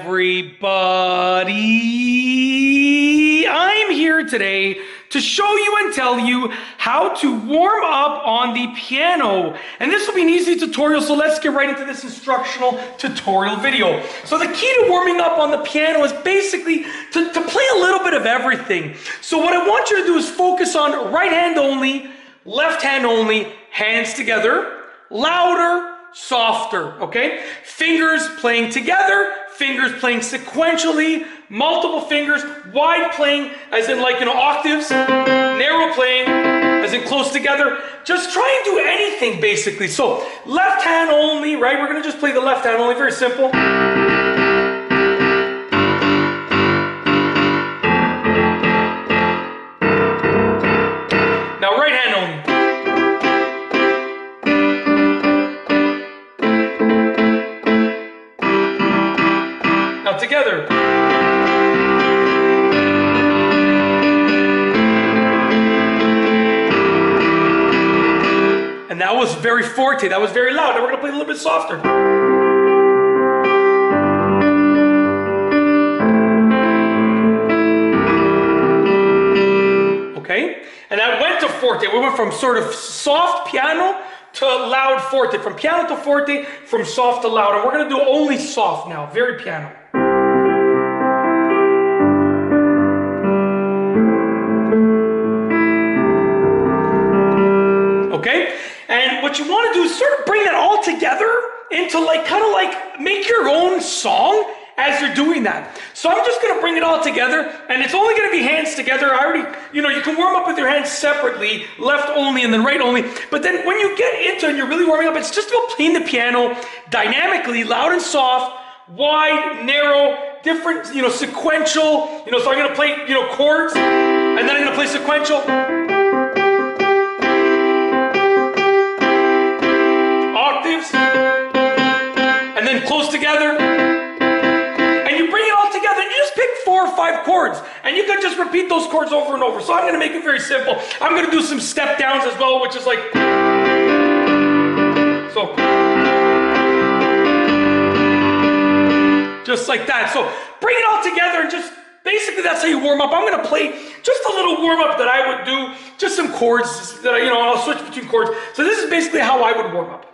everybody. I'm here today to show you and tell you how to warm up on the piano. And this will be an easy tutorial, so let's get right into this instructional tutorial video. So the key to warming up on the piano is basically to play a little bit of everything. So what I want you to do is focus on right hand only, left hand only, hands together, louder, softer, okay? Fingers playing together, fingers playing sequentially, multiple fingers, wide playing as in like, octaves, narrow playing as in close together. Just try and do anything basically. So left hand only, right? We're gonna just play the left hand only, very simple. Now right hand only. Now together. And that was very forte, that was very loud. Now we're gonna play a little bit softer. Okay? And I went to forte. We went from sort of soft piano to loud forte. From piano to forte, from soft to loud. And we're gonna do only soft now, very piano. Okay? And what you want to do is sort of bring that all together into kind of like make your own song as you're doing that. So I'm just going to bring it all together, and it's only going to be hands together. I already, you can warm up with your hands separately, left only and then right only. But then when you get into it and you're really warming up, it's just about playing the piano dynamically, loud and soft, wide, narrow, different, sequential. So I'm going to play, chords, and then I'm going to play sequential. And then close together, and you bring it all together, and you just pick 4 or 5 chords, and you can just repeat those chords over and over. So I'm going to make it very simple. I'm going to do some step downs as well, which is like so, just like that. So bring it all together, and just basically that's how you warm up. I'm going to play just a little warm up that I would do, just some chords that I'll switch between chords. So this is basically how I would warm up.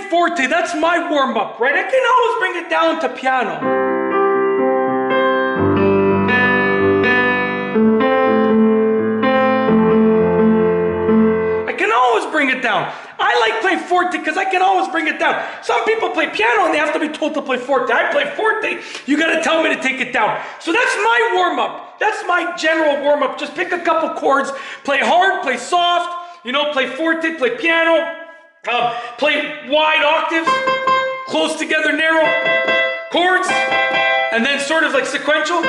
Forte, that's my warm-up, right? I can always bring it down to piano. I can always bring it down. I like playing forte because I can always bring it down. Some people play piano and they have to be told to play forte. I play forte, you gotta tell me to take it down. So that's my warm-up. That's my general warm-up. Just pick a couple chords, play hard, play soft, play forte, play piano. Play wide octaves, close together, narrow chords, and then sort of like sequential.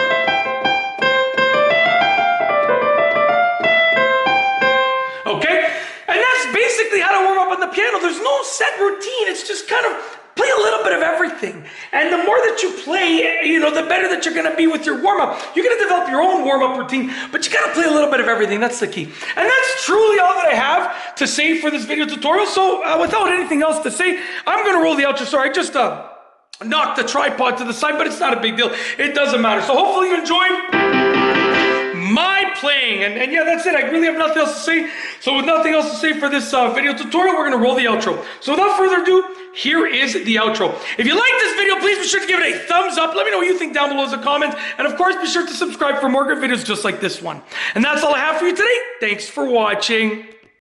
Okay? And that's basically how to warm up on the piano. There's no set routine. It's just kind of play a little bit of everything. everything. And the more that you play, you know, the better that you're going to be with your warm-up. You're going to develop your own warm-up routine, but you got to play a little bit of everything. That's the key. And that's truly all that I have to say for this video tutorial. So without anything else to say, I'm going to roll the outro. Sorry, I just knocked the tripod to the side, but it's not a big deal. It doesn't matter. So hopefully you enjoyed my playing, and yeah, that's it. I really have nothing else to say. So with nothing else to say for this video tutorial, we're gonna roll the outro. So without further ado, here is the outro. If you like this video, please be sure to give it a thumbs up. Let me know what you think down below as a comment, and of course, be sure to subscribe for more good videos just like this one. And that's all I have for you today. Thanks for watching.